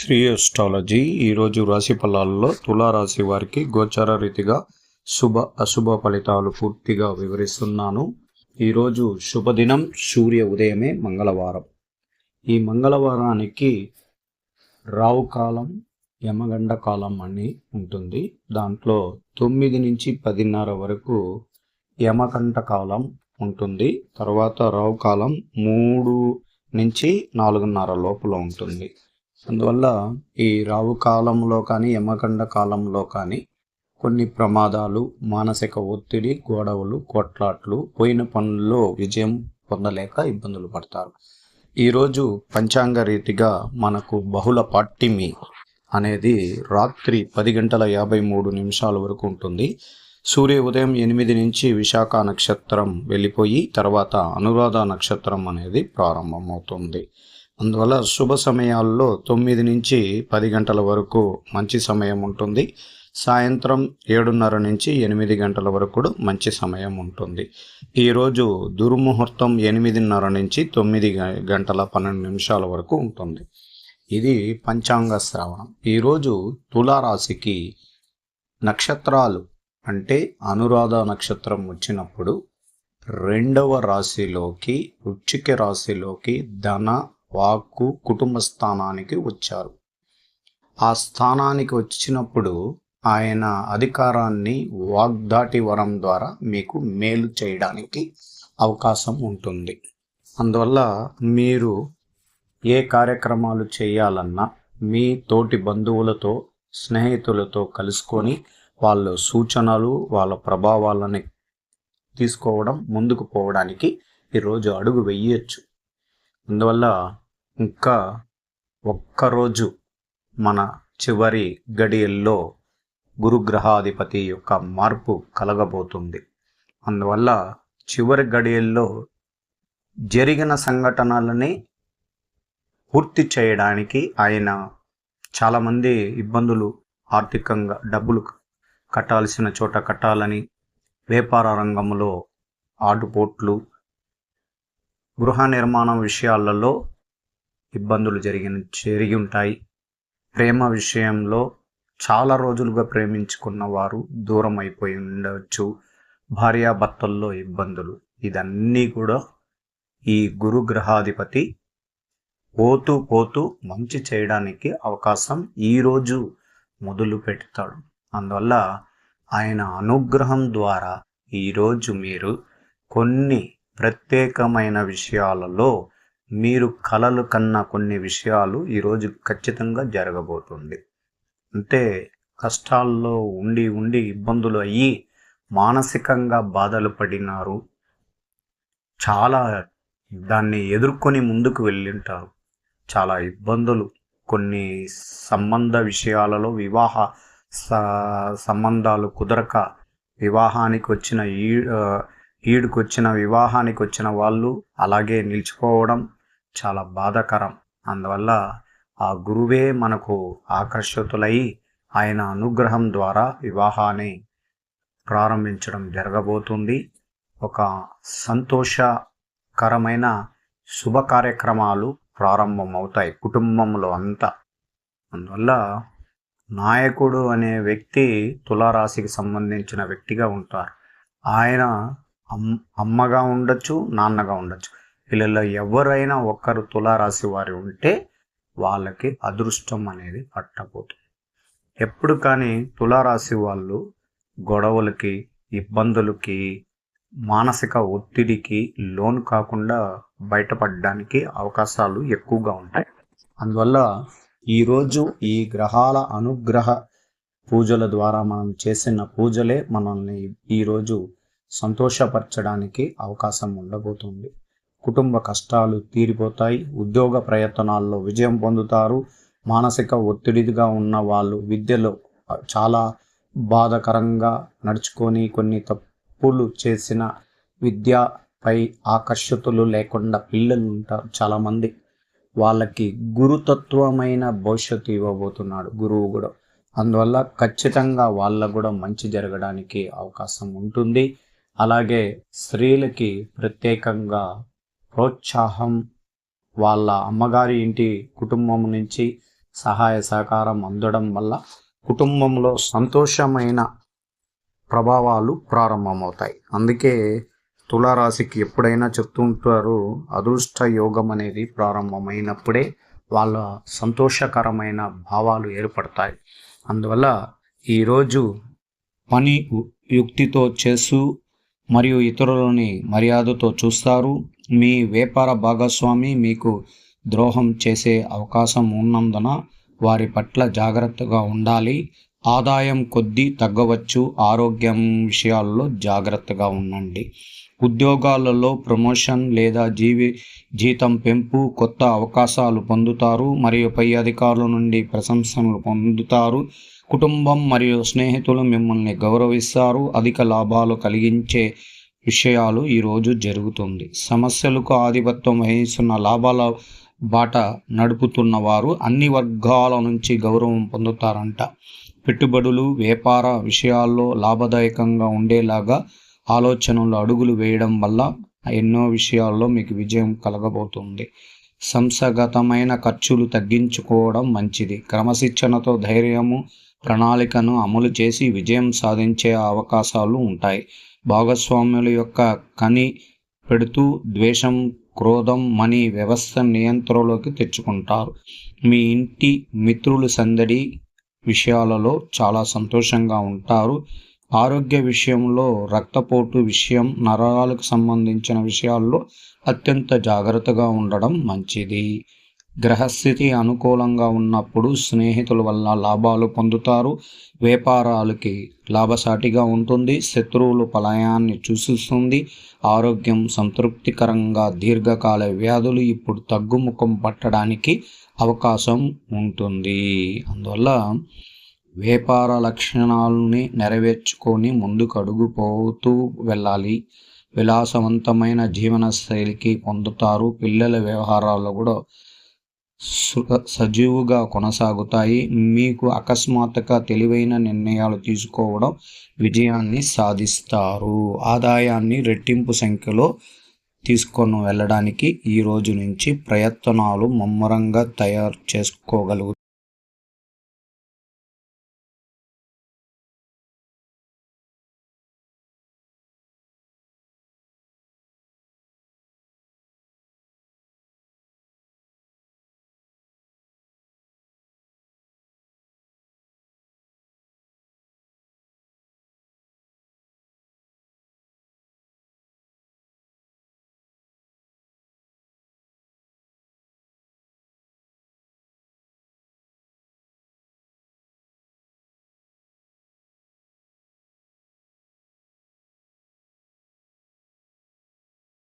Shri astrology ఈరోజు రాశి ఫలాల్లో తులారాశి వారికి గోచర రీతిగా అశుభ ఫలితాలు పూర్తిగా వివరిస్తున్నాను. ఈరోజు శుభదినం, సూర్య ఉదయమే మంగళవారం. ఈ మంగళవారానికి రావు కాలం, యమగండ కాలం అని ఉంటుంది. దాంట్లో 9 నుంచి 10:30 వరకు యమగంట కాలం ఉంటుంది. తర్వాత రావు కాలం 3 నుంచి 4:30 లోపల ఉంటుంది. అందువల్ల ఈ రావు కాలంలో కానీ యమగండ కాలంలో కానీ కొన్ని ప్రమాదాలు, మానసిక ఒత్తిడి, గొడవలు, కొట్లాట్లు, పోయిన పనుల్లో విజయం పొందలేక ఇబ్బందులు పడతారు. ఈరోజు పంచాంగ రీతిగా మనకు బహుళ పాడ్యమి అనేది రాత్రి 10:53 వరకు ఉంటుంది. సూర్య ఉదయం 8 నుంచి విశాఖ నక్షత్రం వెళ్ళిపోయి తర్వాత అనురాధ నక్షత్రం అనేది ప్రారంభమవుతుంది. అందువల్ల శుభ సమయాల్లో 9 నుంచి 10 గంటల వరకు మంచి సమయం ఉంటుంది. సాయంత్రం 7:30 నుంచి 8 గంటల వరకు కూడా మంచి సమయం ఉంటుంది. ఈరోజు దుర్ముహూర్తం 8:30 నుంచి 9:12 వరకు ఉంటుంది. ఇది పంచాంగ శ్రవణం. ఈరోజు తులారాశికి నక్షత్రాలు అంటే అనురాధ నక్షత్రం వచ్చినప్పుడు 2వ రాశిలోకి, వృశ్చిక రాశిలోకి ధన, వాక్కు, కుటుంబ స్థానానికి వచ్చారు. ఆ స్థానానికి వచ్చినప్పుడు ఆయన అధికారాన్ని వాగ్దాటి వరం ద్వారా మీకు మేలు చేయడానికి అవకాశం ఉంటుంది. అందువల్ల మీరు ఏ కార్యక్రమాలు చేయాలన్నా మీ తోటి బంధువులతో, స్నేహితులతో కలుసుకొని వాళ్ళ సూచనలు, వాళ్ళ ప్రభావాలని తీసుకోవడం, ముందుకు పోవడానికి ఈరోజు అడుగు వెయ్యొచ్చు. అందువల్ల ఇంకా ఒక్కరోజు మన చివరి గడియల్లో గురుగ్రహాధిపతి యొక్క మార్పు కలగబోతుంది. అందువల్ల చివరి గడియల్లో జరిగిన సంఘటనలని పూర్తి చేయడానికి ఆయన చాలామంది ఇబ్బందులు, ఆర్థికంగా డబ్బులు కట్టాల్సిన చోట కట్టాలని, వ్యాపార రంగంలో గృహ నిర్మాణం విషయాలలో ఇబ్బందులు జరిగి ఉంటాయి. ప్రేమ విషయంలో చాలా రోజులుగా ప్రేమించుకున్న వారు దూరం అయిపోయి ఉండవచ్చు. భార్యాభర్తల్లో ఇబ్బందులు, ఇదన్నీ కూడా ఈ గురుగ్రహాధిపతి పోతూ మంచి చేయడానికి అవకాశం ఈరోజు మొదలు పెడతాడు. అందువల్ల ఆయన అనుగ్రహం ద్వారా ఈరోజు మీరు కొన్ని ప్రత్యేకమైన విషయాలలో మీరు కలలు కన్న కొన్ని విషయాలు ఈరోజు ఖచ్చితంగా జరగబోతుంది. అంటే కష్టాల్లో ఉండి ఇబ్బందులు అయ్యి మానసికంగా బాధలు పడినారు. చాలా దాన్ని ఎదుర్కొని ముందుకు వెళ్ళింటారు. చాలా ఇబ్బందులు, కొన్ని సంబంధ విషయాలలో వివాహ సంబంధాలు కుదరక వివాహానికి వచ్చిన వాళ్ళు అలాగే నిలిచిపోవడం చాలా బాధాకరం. అందువల్ల ఆ గురువే మనకు ఆకర్షితులై ఆయన అనుగ్రహం ద్వారా వివాహాన్ని ప్రారంభించడం జరగబోతుంది. ఒక సంతోషకరమైన శుభ కార్యక్రమాలు ప్రారంభమవుతాయి కుటుంబంలో అంతా. అందువల్ల నాయకుడు అనే వ్యక్తి తులారాశికి సంబంధించిన వ్యక్తిగా ఉంటారు. ఆయన అమ్మగా ఉండొచ్చు, నాన్నగా ఉండొచ్చు. వీళ్ళలో ఎవరైనా ఒక్కరు తులారాశి వారు ఉంటే వాళ్ళకి అదృష్టం అనేది పట్టబోతుంది. ఎప్పుడు కానీ తులారాశి వాళ్ళు గొడవలకి, ఇబ్బందులకి, మానసిక ఒత్తిడికి లోను కాకుండా బయటపడడానికి అవకాశాలు ఎక్కువగా ఉంటాయి. అందువల్ల ఈరోజు ఈ గ్రహాల అనుగ్రహ పూజల ద్వారా మనం చేసిన పూజలే మనల్ని ఈరోజు సంతోషపరచడానికి అవకాశం ఉండబోతుంది. కుటుంబ కష్టాలు తీరిపోతాయి. ఉద్యోగ ప్రయత్నాల్లో విజయం పొందుతారు. మానసిక ఒత్తిడిగా ఉన్న వాళ్ళు విద్యలో చాలా బాధాకరంగా నడుచుకొని కొన్ని తప్పులు చేసిన విద్యపై ఆకర్షితులు లేకుండా పిల్లలు ఉంటారు చాలామంది. వాళ్ళకి గురుతత్వమైన భవిష్యత్తు ఇవ్వబోతున్నాడు గురువు కూడా. అందువల్ల ఖచ్చితంగా వాళ్ళకు కూడా మంచి జరగడానికి అవకాశం ఉంటుంది. అలాగే స్త్రీలకి ప్రత్యేకంగా ప్రోత్సాహం వాళ్ళ అమ్మగారి ఇంటి కుటుంబం నుంచి సహాయ సహకారం అందడం వల్ల కుటుంబంలో సంతోషమైన ప్రభావాలు ప్రారంభమవుతాయి. అందుకే తులారాశికి ఎప్పుడైనా చెప్తుంటారు, అదృష్ట యోగం అనేది ప్రారంభమైనప్పుడే వాళ్ళ సంతోషకరమైన భావాలు ఏర్పడతాయి. అందువల్ల ఈరోజు పని యుక్తితో చేస్తూ మరియు ఇతరులని మర్యాదతో చూస్తారు. మీ వ్యాపార భాగస్వామి మీకు ద్రోహం చేసే అవకాశం ఉన్నందున వారి పట్ల జాగ్రత్తగా ఉండాలి. ఆదాయం కొద్దీ తగ్గవచ్చు. ఆరోగ్యం విషయాల్లో జాగ్రత్తగా ఉండండి. ఉద్యోగాలలో ప్రమోషన్ లేదా జీతం పెంపు, కొత్త అవకాశాలు పొందుతారు మరియు పై అధికారుల నుండి ప్రశంసలు పొందుతారు. కుటుంబం మరియు స్నేహితులు మిమ్మల్ని గౌరవిస్తారు. అధిక లాభాలు కలిగించే విషయాలు ఈరోజు జరుగుతుంది. సమస్యలకు ఆధిపత్యం వహిస్తున్న లాభాల బాట నడుపుతున్న వారు అన్ని వర్గాల నుంచి గౌరవం పొందుతారంట. పెట్టుబడులు, వ్యాపార విషయాల్లో లాభదాయకంగా ఉండేలాగా ఆలోచనలు అడుగులు వేయడం వల్ల ఎన్నో విషయాల్లో మీకు విజయం కలగబోతుంది. సంస్థాగతమైన ఖర్చులు తగ్గించుకోవడం మంచిది. క్రమశిక్షణతో ధైర్యము, ప్రణాళికను అమలు చేసి విజయం సాధించే అవకాశాలు ఉంటాయి. భాగస్వాముల యొక్క కని పెడుతూ ద్వేషం, క్రోధం, మనీ వ్యవస్థ నియంత్రణలోకి తెచ్చుకుంటారు. మీ ఇంటి మిత్రులు సందడి విషయాలలో చాలా సంతోషంగా ఉంటారు. ఆరోగ్య విషయంలో రక్తపోటు విషయం, నరాలకు సంబంధించిన విషయాల్లో అత్యంత జాగ్రత్తగా ఉండడం మంచిది. గ్రహస్థితి అనుకూలంగా ఉన్నప్పుడు స్నేహితుల వల్ల లాభాలు పొందుతారు. వ్యాపారాలకి లాభసాటిగా ఉంటుంది. శత్రువులు పలాయాన్ని సూచిస్తుంది. ఆరోగ్యం సంతృప్తికరంగా, దీర్ఘకాల వ్యాధులు ఇప్పుడు తగ్గుముఖం పట్టడానికి అవకాశం ఉంటుంది. అందువల్ల వ్యాపార లక్షణాలని నెరవేర్చుకొని ముందుకు అడుగుపోతూ వెళ్ళాలి. విలాసవంతమైన జీవన శైలికి పొందుతారు. పిల్లల వ్యవహారాల్లో కూడా సజీవుగా కొనసాగుతాయి. మీకు అకస్మాత్తుగా తెలివైన నిర్ణయాలు తీసుకోవడం విజయాన్ని సాధిస్తారు. ఆదాయాన్ని రెట్టింపు సంఖ్యలో తీసుకొని వెళ్ళడానికి ఈ రోజు నుంచి ప్రయత్నాలు ముమ్మరంగా తయారు చేసుకోగలుగుతారు.